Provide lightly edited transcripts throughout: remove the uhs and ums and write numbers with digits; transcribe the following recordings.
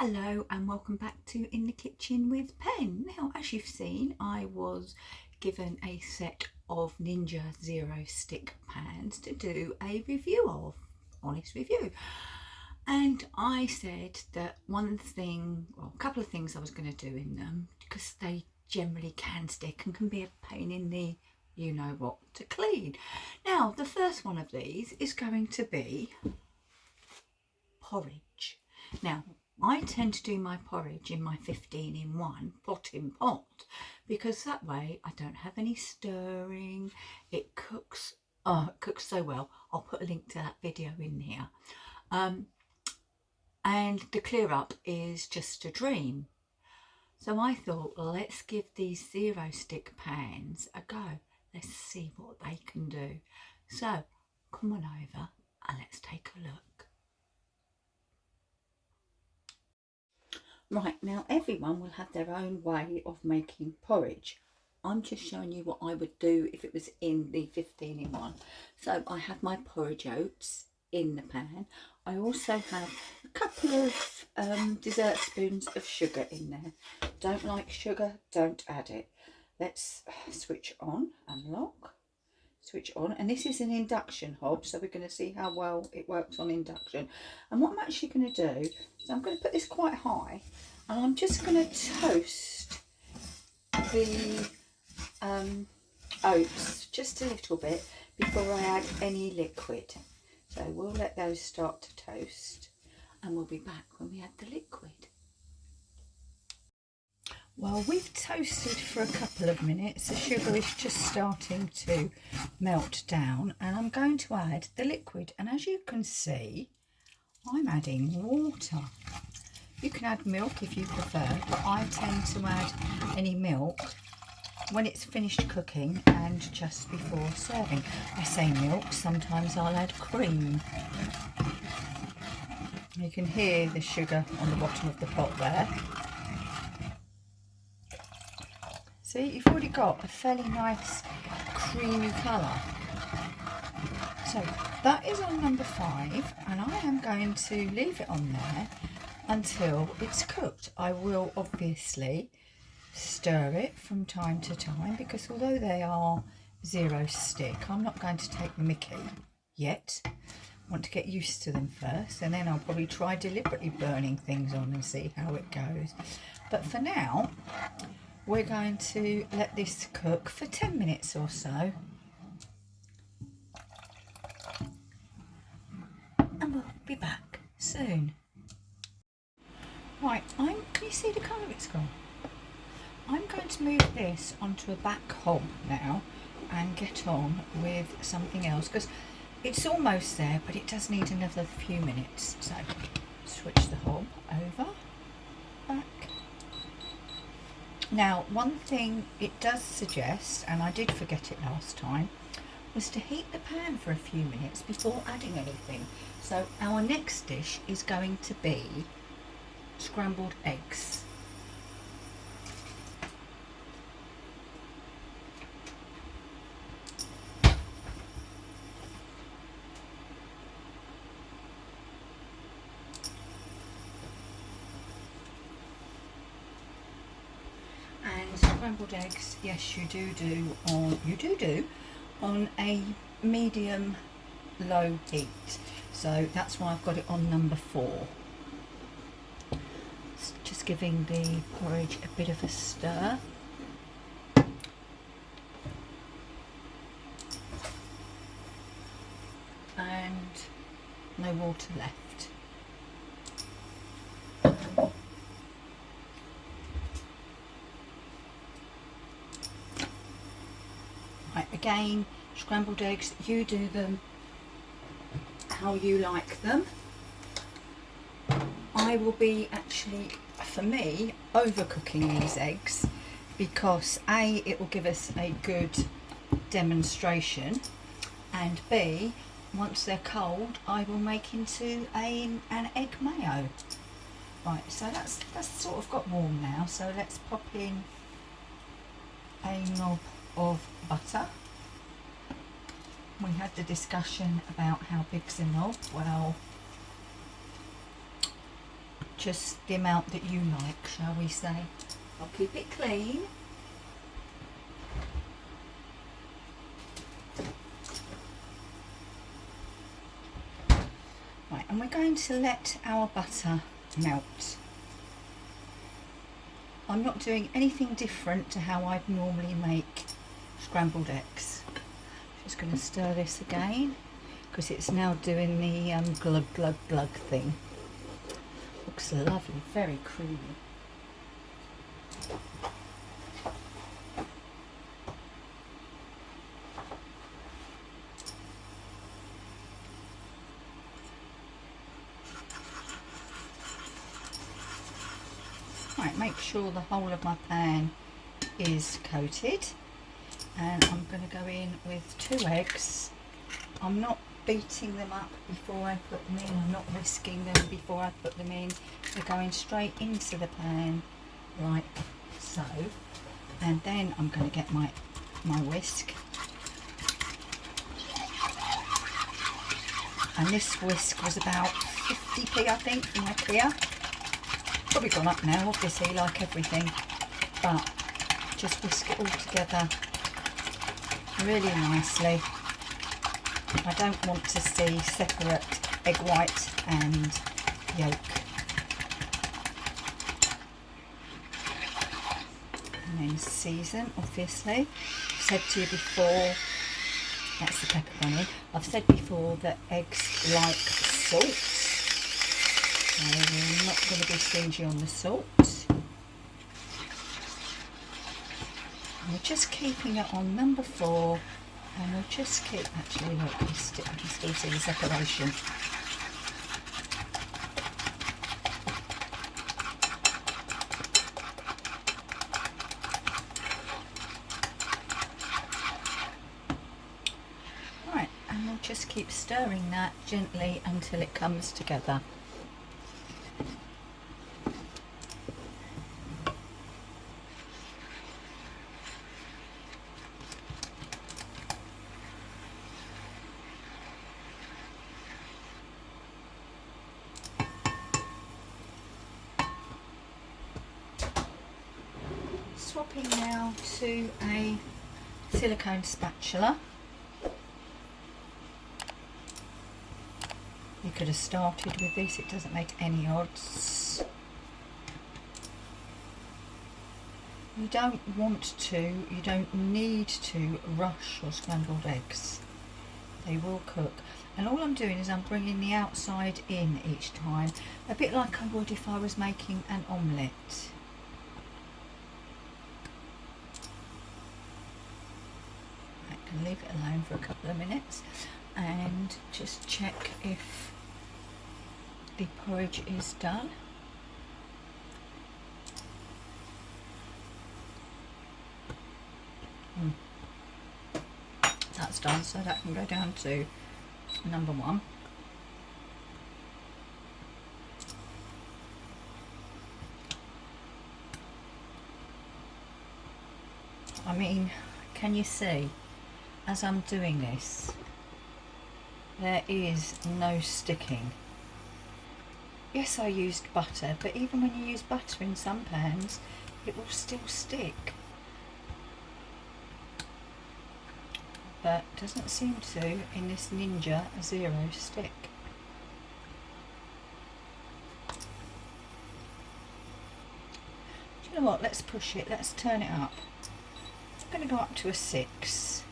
Hello and welcome back to In the Kitchen with Pen. Now, as you've seen, I was given a set of Ninja Zero Stick pans to do a review of, honest review. And I said that one thing, or a couple of things I was going to do in them, because they generally can stick and can be a pain in the you know what to clean. Now, the first one of these is going to be porridge. Now, I tend to do my porridge in my 15-in-1 potting pot because that way I don't have any stirring. It cooks so well. I'll put a link to that video in here. And the clear up is just a dream. So I thought, let's give these zero stick pans a go. Let's see what they can do. So come on over and let's take a look. Right, now everyone will have their own way of making porridge. I'm just showing you what I would do if it was in the 15-in-1. So I have my porridge oats in the pan. I also have a couple of dessert spoons of sugar in there. Don't like sugar, don't add it. Let's switch on, unlock, switch on. And this is an induction hob, so we're going to see how well it works on induction. And what I'm actually going to do is I'm going to put this quite high and I'm just going to toast the oats just a little bit before I add any liquid. So we'll let those start to toast and we'll be back when we add the liquid. Well, we've toasted for a couple of minutes. The sugar is just starting to melt down and I'm going to add the liquid. And as you can see, I'm adding water. You can add milk if you prefer, but I tend to add any milk when it's finished cooking and just before serving. I say milk, sometimes I'll add cream. You can hear the sugar on the bottom of the pot there. See, you've already got a fairly nice creamy colour. So that is on number 5 and I am going to leave it on there until it's cooked. I will obviously stir it from time to time because although they are zero stick, I'm not going to take the mickey yet. I want to get used to them first and then I'll probably try deliberately burning things on and see how it goes. But for now, we're going to let this cook for 10 minutes or so. And we'll be back soon. Right, can you see the colour it's got? I'm going to move this onto a back hob now and get on with something else because it's almost there, but it does need another few minutes. So switch the hob over, back. Now, one thing it does suggest, and I did forget it last time, was to heat the pan for a few minutes before adding anything. So our next dish is going to be scrambled eggs. Scrambled eggs, yes, you do on a medium low heat, so that's why I've got it on number 4. Just giving the porridge a bit of a stir. And no water left. Right, again, scrambled eggs, you do them how you like them. I will be actually, for me, overcooking these eggs because A, it will give us a good demonstration, and B, once they're cold, I will make into an egg mayo. Right, so that's sort of got warm now, so let's pop in a knob of butter. We had the discussion about how big's a knob. Well, just the amount that you like, shall we say. I'll keep it clean. Right, and we're going to let our butter melt. I'm not doing anything different to how I'd normally make scrambled eggs. Just going to stir this again because it's now doing the glug glug glug thing. Looks lovely, very creamy. Right, make sure the whole of my pan is coated, and I'm going to go in with 2 eggs. I'm not beating them up before I put them in, I'm not whisking them before I put them in. They're going straight into the pan like so, and then I'm going to get my whisk, and this whisk was about 50p I think from IKEA. Probably gone up now, obviously, like everything, but just whisk it all together really nicely. I don't want to see separate egg white and yolk. And then season, obviously. I've said to you before, that's the pepperoni. I've said before that eggs like salt. We're not going to be stingy on the salt. And we're just keeping it on number 4, and we'll just keep, actually look, I can still see the separation. Right, and we'll just keep stirring that gently until it comes together. Swapping now to a silicone spatula. You could have started with this, it doesn't make any odds. You don't want to, you don't need to rush your scrambled eggs. They will cook. And all I'm doing is I'm bringing the outside in each time, a bit like I would if I was making an omelette. And leave it alone for a couple of minutes and just check if the porridge is done. That's done, so that can go down to number 1. I mean, can you see? As I'm doing this, there is no sticking. Yes, I used butter, but even when you use butter in some pans, it will still stick. But doesn't seem to in this Ninja Zero Stick. Do you know what? Let's push it. Let's turn it up. I'm going to go up to a 6.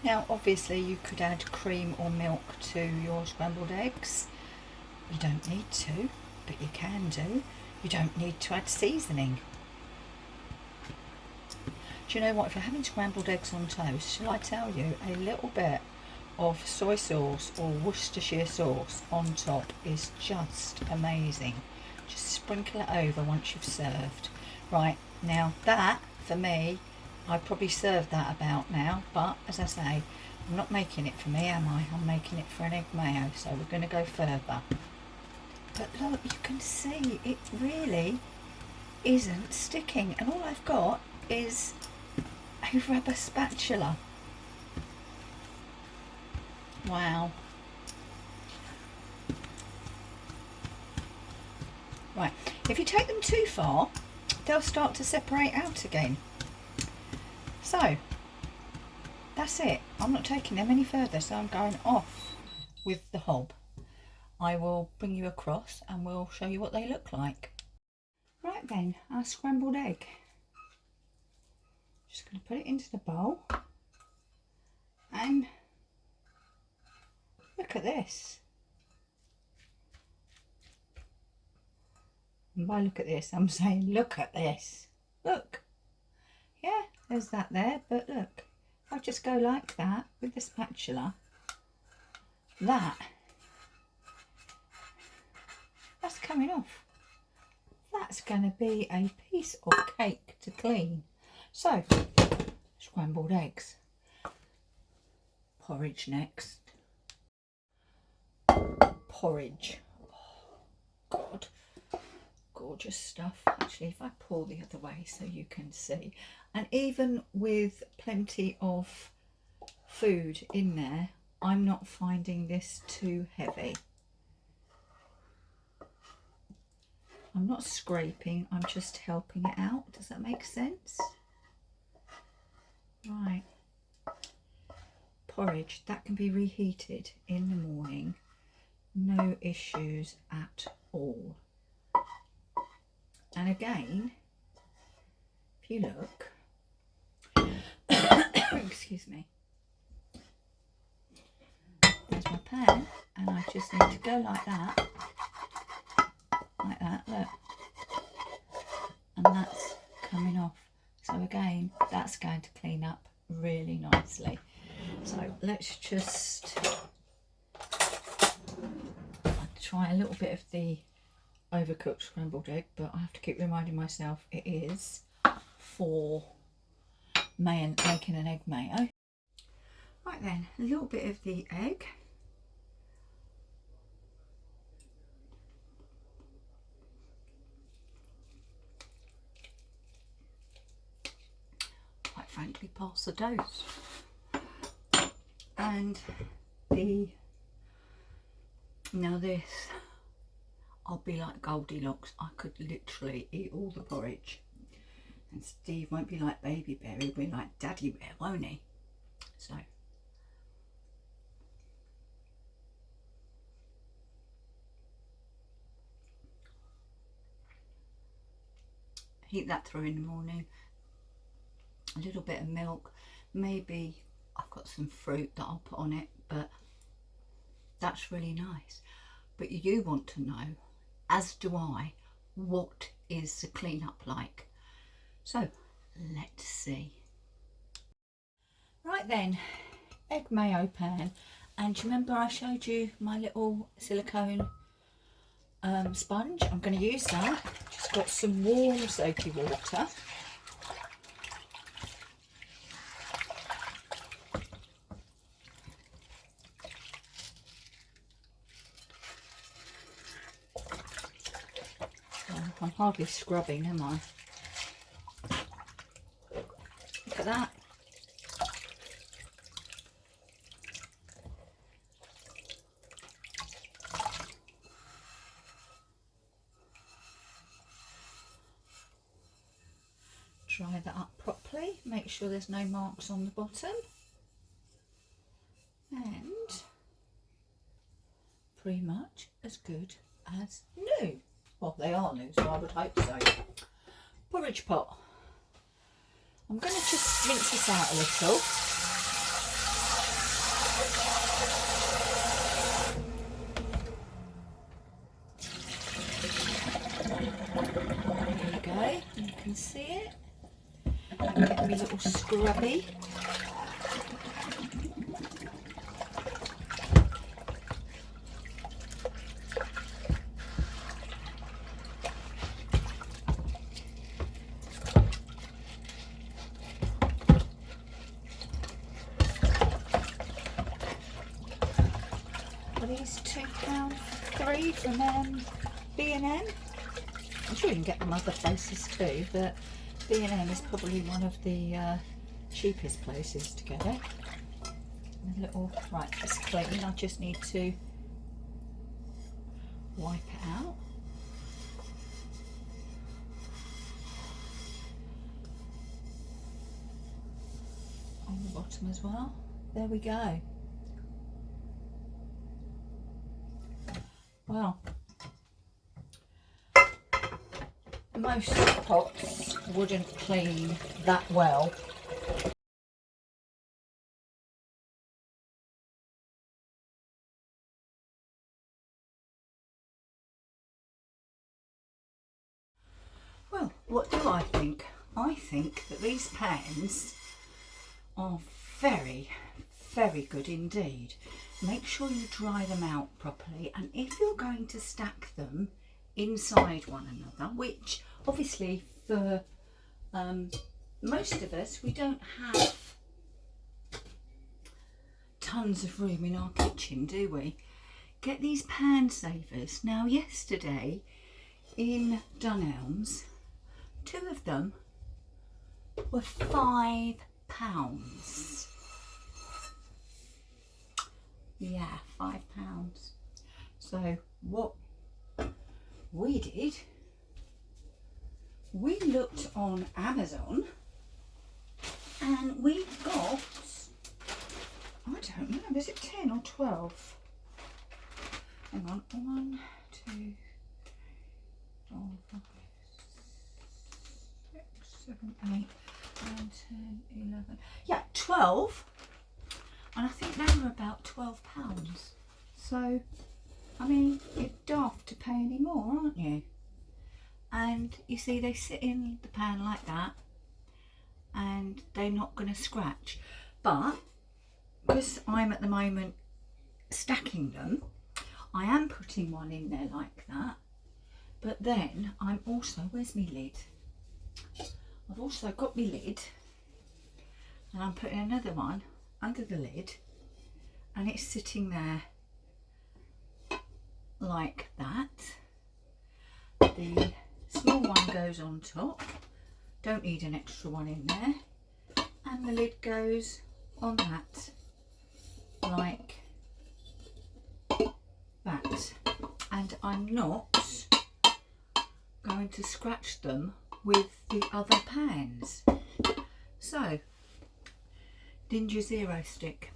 Now obviously you could add cream or milk to your scrambled eggs. You don't need to, but you can do. You don't need to add seasoning. Do you know what, if you're having scrambled eggs on toast, shall I tell you, a little bit of soy sauce or Worcestershire sauce on top is just amazing. Just sprinkle it over once you've served. Right, now that, for me, I'd probably serve that about now, but as I say, I'm not making it for me, am I? I'm making it for an egg mayo, so we're going to go further. But look, you can see it really isn't sticking, and all I've got is a rubber spatula. Wow. Right, if you take them too far, they'll start to separate out again. So, that's it. I'm not taking them any further, so I'm going off with the hob. I will bring you across and we'll show you what they look like. Right then, our scrambled egg. Just going to put it into the bowl. And look at this. And by look at this, I'm saying look at this. Look. Yeah, there's that there, but look. If I just go like that with the spatula, that's coming off. That's going to be a piece of cake to clean. So, scrambled eggs. Porridge next. Porridge. Oh, God. Gorgeous stuff. Actually, if I pour the other way so you can see. And even with plenty of food in there, I'm not finding this too heavy. I'm not scraping, I'm just helping it out. Does that make sense? Right. Porridge, that can be reheated in the morning. No issues at all. And again, if you look, excuse me, there's my pan, and I just need to go like that, look, and that's coming off. So again, that's going to clean up really nicely. So let's just try a little bit of the overcooked scrambled egg, but I have to keep reminding myself it is for making an egg mayo. Right then, a little bit of the egg. Quite frankly, pass the dose. And now this, I'll be like Goldilocks. I could literally eat all the porridge. And Steve won't be like Baby Bear, he'll be like Daddy Bear, won't he? So. Heat that through in the morning. A little bit of milk. Maybe I've got some fruit that I'll put on it, but that's really nice. But you want to know, as do I, what is the cleanup like? So let's see. Right then, egg mayo pan. And do you remember I showed you my little silicone sponge? I'm going to use that. Just got some warm soapy water. I'm hardly scrubbing, am I? Look at that. Dry that up properly. Make sure there's no marks on the bottom. And pretty much as good as new. Well, they are new, so I would hope so. Porridge pot. I'm going to just rinse this out a little. There you go, you can see it. Get me a little scrubby. Are these £2.03 from B&M? I'm sure you can get them other places too, but B&M is probably one of the cheapest places to get it. A little, right, it's clean. I just need to wipe it out. On the bottom as well. There we go. Well, most pots wouldn't clean that well. Well, what do I think? I think that these pans are very, very good indeed. Make sure you dry them out properly, and if you're going to stack them inside one another, which obviously for most of us, we don't have tons of room in our kitchen, do we? Get these pan savers. Now yesterday in Dunelm's, 2 of them were £5. Yeah, £5. So what we did, we looked on Amazon and we got, I don't know, is it 10 or 12? Hang on, 1, 2, 4, 5, 6, 7, 8, 9, 10, 11. Yeah, 12. And I think they were about £12. So, I mean, you're daft to pay any more, aren't you? And you see, they sit in the pan like that, and they're not going to scratch. But because I'm at the moment stacking them, I am putting one in there like that. But then I'm also, where's my lid? I've also got my lid, and I'm putting another one under the lid, and it's sitting there like that. The small one goes on top, don't need an extra one in there, and the lid goes on that like that, and I'm not going to scratch them with the other pans. So Ninja Zero Stick,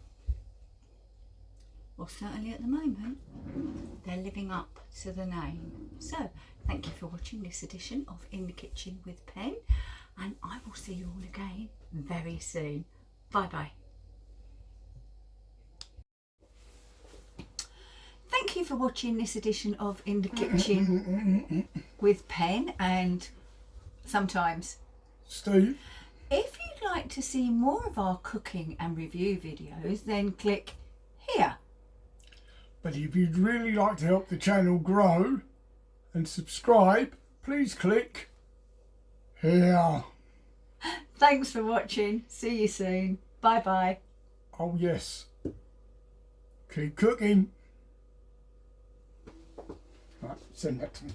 well, certainly at the moment they're living up to the name. So thank you for watching this edition of In the Kitchen with Pen, and I will see you all again very soon. Bye bye. Thank you for watching this edition of In the Kitchen with Pen and sometimes Steve. If you'd like to see more of our cooking and review videos, then click here. But if you'd really like to help the channel grow and subscribe, please click here. Thanks for watching. See you soon. Bye bye. Oh yes. Keep cooking. Right, send that to me.